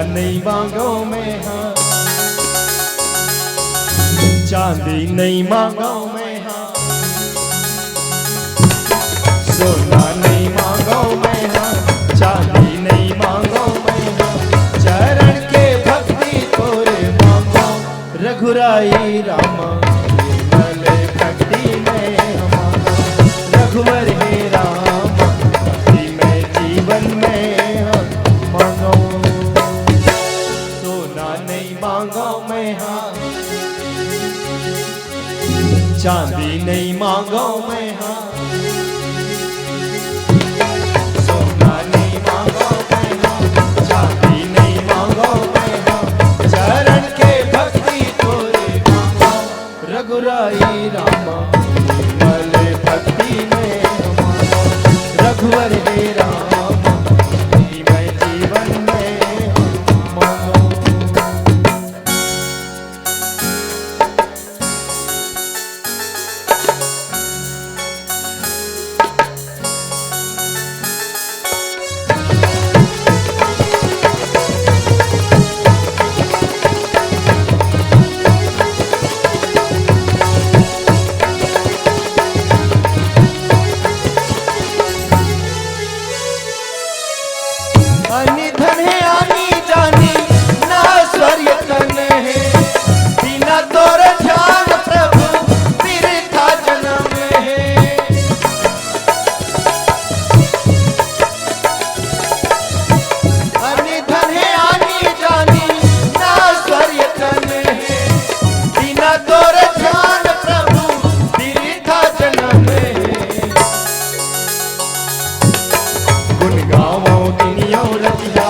नहीं मांगो मैं हाँ, चांदी नहीं मांगो मैं हाँ, सोना नहीं मांगो मैं हाँ, चांदी नहीं मांगो मैं हाँ, चरण के भक्ति तोरे मांगो रघुराई रामा, निर्मल भक्ति में मांगो रघुवर हे रामा, भक्ति में जीवन में मांगो। सोना नहीं मांगो मैं हाँ, चांदी नहीं मांगो मैं हाँ, सोना नहीं मांगो मैं हाँ, चांदी नहीं मांगो मैं हाँ, चरण के भक्ति तोरे मांगो रघुराई रामा, निर्मल भक्ति में मांगो रघुवर हे रामा, भक्ति में जीवन में मांगो। अनि धन है आनी जानी ना स्वर्य तन है, बिना तोर ध्यान प्रभु बिरथा जन्म है। अनि धन है आनी जानी ना स्वर्य तन है, बिना तोर ध्यान प्रभु बिरथा जन्म है। गुण गावो दुनिया रतिया,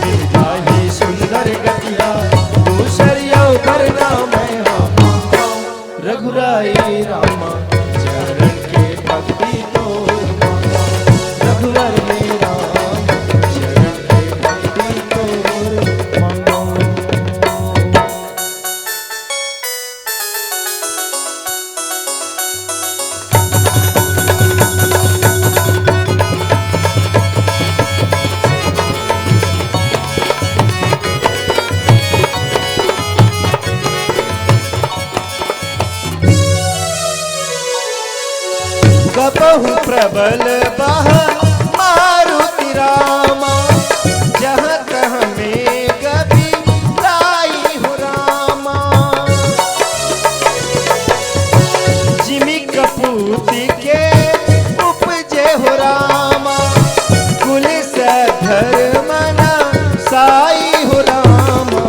मिल जाही सुंदर गतिया, दूसरिया करना मैं हाँ, रघुराई रामा, चरण के भक्ति तो मांगो रघुवर हे रामा, चरण के भक्ति तो मांगो। कबहु प्रबल बह मारुति रामा, जहाँ तहाँ में कभी लाई हो रामा। जिमी कपूती के उपजे हो रामा, कुल से धर्म न साई हो रामा।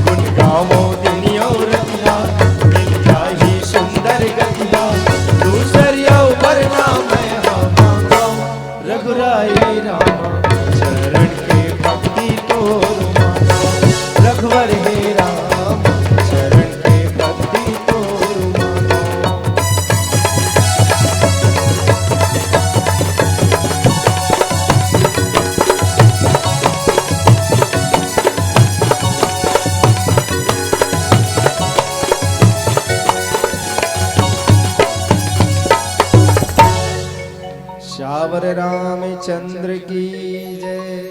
गुण गावो दुनिया रतिया, मिल जाही सुंदर गतिया, दूसरिया वरना मैं हाँ मांगो रघुराई रामा, चरण के भक्ति तोर मांगो रघुवर हे रामा, चरण के भक्ति तोर मांगो। श्यावर रामचंद्र की जय।